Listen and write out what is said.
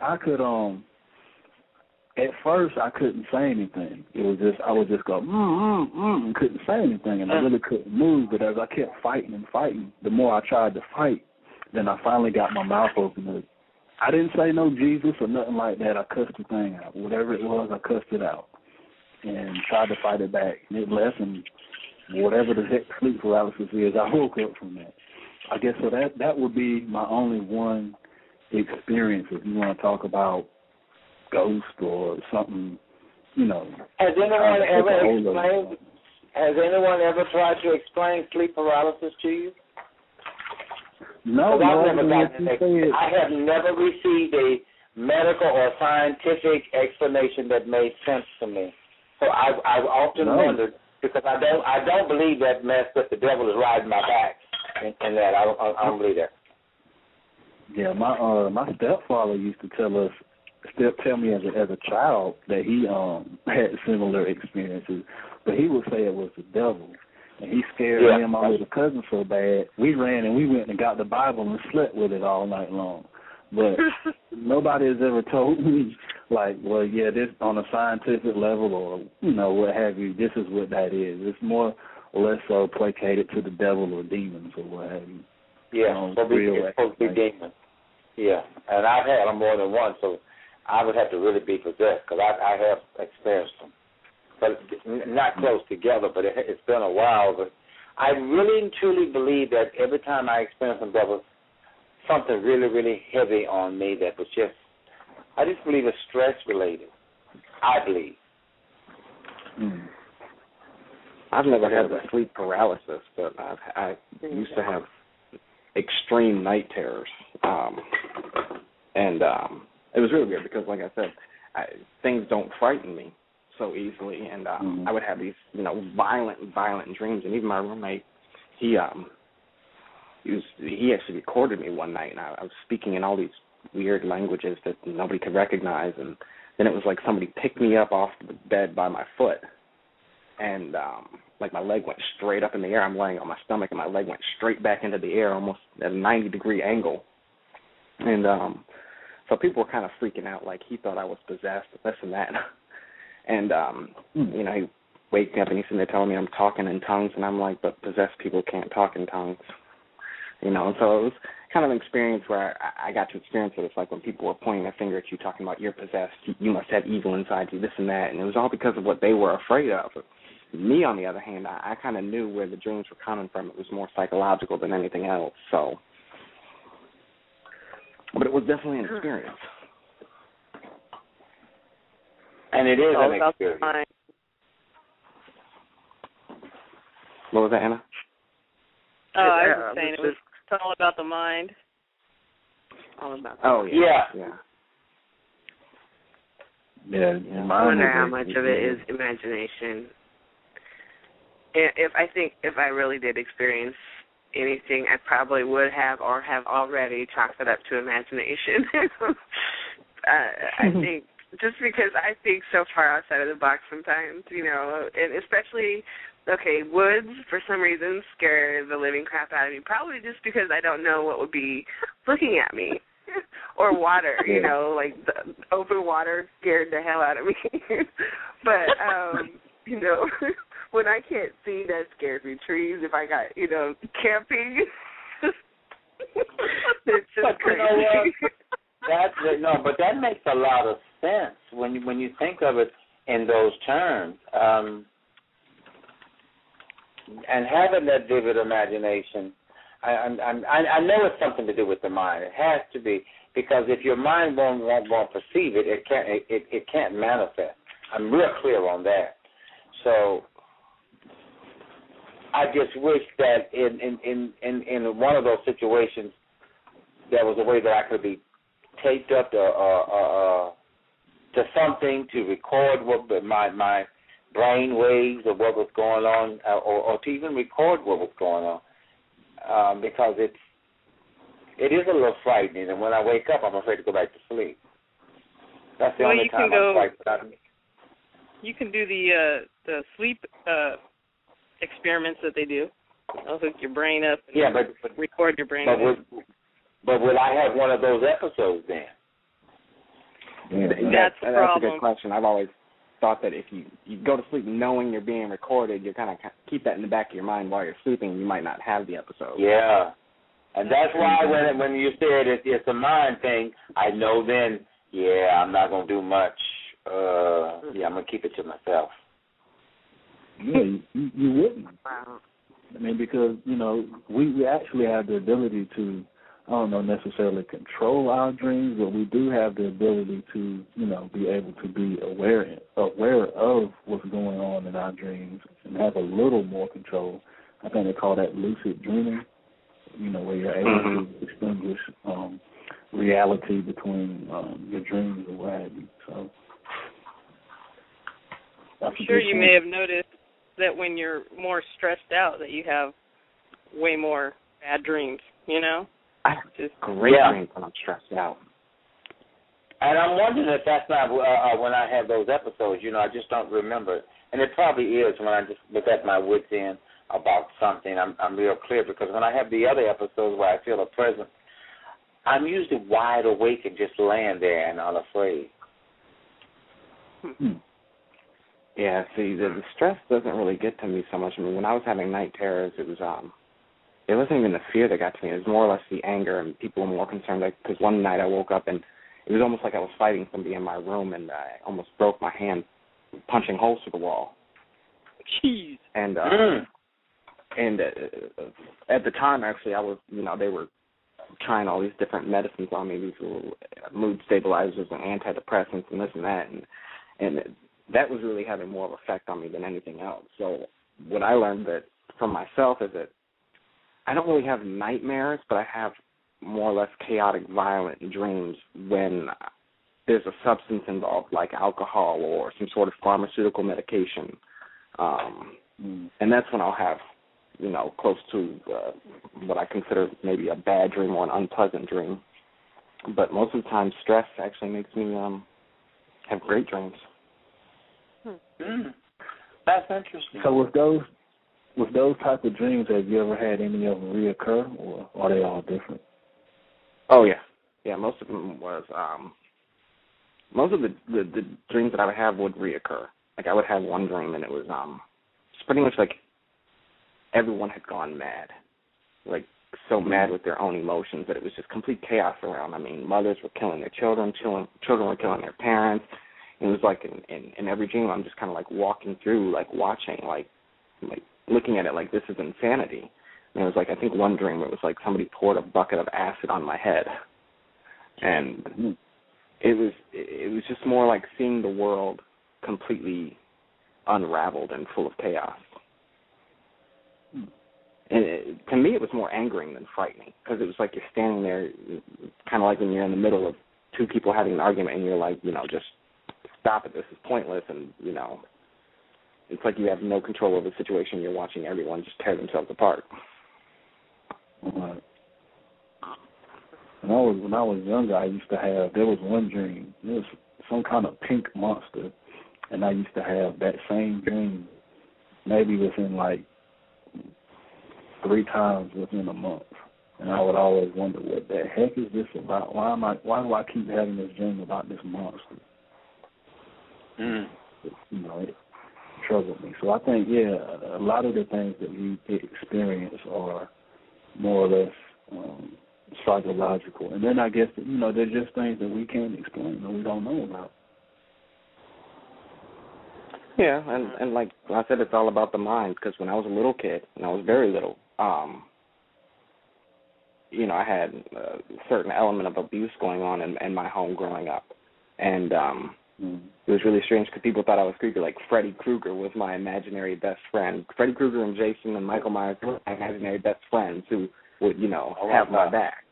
I could at first I couldn't say anything. It was just I would just go and couldn't say anything, and I really couldn't move. But as I kept fighting and fighting, the more I tried to fight, then I finally got my mouth open. I didn't say no Jesus or nothing like that. I cussed the thing out. Whatever it was, I cussed it out and tried to fight it back. And it lessened. Whatever the heck sleep paralysis is, I woke up from that. I guess so that would be my only one experience if you want to talk about ghost or something, you know. Has anyone ever tried to explain sleep paralysis to you? No, I have never received a medical or scientific explanation that made sense to me. So I've often wondered, because I don't believe that mess that the devil is riding my back and that. I don't believe that. Yeah, my stepfather used to tell me as a child that he had similar experiences, but he would say it was the devil. And he scared me and my little cousin so bad, we ran and we went and got the Bible and slept with it all night long. But nobody has ever told me, like, well, yeah, this on a scientific level or, you know, what have you, this is what that is. It's more or less so placated to the devil or demons or what have you. Yeah, it's supposed to be demons. Yeah, and I've had them more than one, so I would have to really be possessed because I have experienced them. But not close together, but it's been a while. But I really and truly believe that every time I experience them, there was something really, really heavy on me that was just, I just believe it's stress-related. I believe. I've never had the sleep paralysis, but I used to have extreme night terrors. And it was really weird because, like I said, things don't frighten me so easily, and I would have these, you know, violent dreams. And even my roommate, he actually recorded me one night, and I was speaking in all these weird languages that nobody could recognize, and then it was like somebody picked me up off the bed by my foot, and like my leg went straight up in the air. I'm laying on my stomach, and my leg went straight back into the air, almost at a 90-degree angle, and so people were kind of freaking out, like he thought I was possessed, this and that. And, you know, he waked me up and he's sitting there telling me I'm talking in tongues, and I'm like, but possessed people can't talk in tongues. You know, and so it was kind of an experience where I got to experience it. It's like when people were pointing their finger at you, talking about you're possessed, you must have evil inside you, this and that, and it was all because of what they were afraid of. Me, on the other hand, I kind of knew where the dreams were coming from. It was more psychological than anything else, so. But it was definitely an experience. And it is an experience. What was that, Anna? Oh, I was saying it was all about the mind. All about the mind. Yeah. I wonder how much of it is imagination. If I really did experience anything, I probably would have or have already chalked it up to imagination. I think just because I think so far outside of the box sometimes, you know, and especially, woods for some reason scare the living crap out of me, probably just because I don't know what would be looking at me. Or water, you know, like the open water scared the hell out of me. But, you know, when I can't see, that scares me. Trees, if I got, you know, camping, it's just crazy. But that makes a lot of sense when you think of it in those terms. And having that vivid imagination, I know it's something to do with the mind. It has to be, because if your mind won't perceive it, it can't manifest. I'm real clear on that. So I just wish that in one of those situations there was a way that I could be taped up to something to record what my brain waves of what was going on, or to even record what was going on, because it is a little frightening, and when I wake up, I'm afraid to go back to sleep. That's the only time I'm frightened. You can do the sleep experiments that they do. They'll hook your brain up and but record your brain. But will I have one of those episodes then? Yeah. That's the problem. That's a good question. I've always thought that if you go to sleep knowing you're being recorded, you kind of keep that in the back of your mind while you're sleeping. You might not have the episode. Yeah. And that's why when you said it's a mind thing, I know then, I'm not going to do much. I'm going to keep it to myself. Yeah, you wouldn't. Wow. I mean, because, we actually have the ability to, I don't know necessarily control our dreams, but we do have the ability to, be able to be aware of what's going on in our dreams and have a little more control. I think they call that lucid dreaming, where you're able to distinguish reality between your dreams and what have you. So, I'm sure you may have noticed that when you're more stressed out that you have way more bad dreams, I have great dreams when I'm stressed out. And I'm wondering if that's not when I have those episodes, I just don't remember it. And it probably is when I just look at my wits end about something. I'm real clear, because when I have the other episodes where I feel a presence, I'm usually wide awake and just laying there and unafraid. Yeah, see, the stress doesn't really get to me so much. I mean, when I was having night terrors, it wasn't even the fear that got to me. It was more or less the anger, and people were more concerned. Because one night I woke up, and it was almost like I was fighting somebody in my room, and I almost broke my hand punching holes through the wall. Jeez. And at the time, actually, I was, they were trying all these different medicines on me, these mood stabilizers and antidepressants and this and that, and that was really having more of an effect on me than anything else. So what I learned from myself is that I don't really have nightmares, but I have more or less chaotic, violent dreams when there's a substance involved, like alcohol or some sort of pharmaceutical medication. And that's when I'll have, close to what I consider maybe a bad dream or an unpleasant dream. But most of the time, stress actually makes me have great dreams. That's interesting. So with those type of dreams, have you ever had any of them reoccur, or are they all different? Oh yeah. Most of them was most of the dreams that I would have would reoccur. Like I would have one dream, and it was it's pretty much like everyone had gone mad, like so mad with their own emotions that it was just complete chaos around. I mean, mothers were killing their children, children were killing their parents. It was like in every dream I'm just kind of like walking through, like watching, like looking at it like this is insanity. And it was like, I think one dream it was like somebody poured a bucket of acid on my head. And it was just more like seeing the world completely unraveled and full of chaos. And to me it was more angering than frightening, because it was like you're standing there kind of like when you're in the middle of two people having an argument and you're like, just stop it, this is pointless, and, it's like you have no control over the situation. You're watching everyone just tear themselves apart. Right. When I was younger, there was one dream. It was some kind of pink monster, and I used to have that same dream maybe within like 3 times within a month. And I would always wonder, what the heck is this about? Why do I keep having this dream about this monster? It troubled me. So I think, a lot of the things that we experience are more or less psychological. And then I guess, they're just things that we can't explain or we don't know about. Yeah, and like I said, it's all about the mind, because when I was a little kid, and I was very little, I had a certain element of abuse going on in my home growing up. And it was really strange because people thought I was creepy. Like Freddy Krueger was my imaginary best friend. Freddy Krueger and Jason and Michael Myers were my imaginary best friends who would, have my back.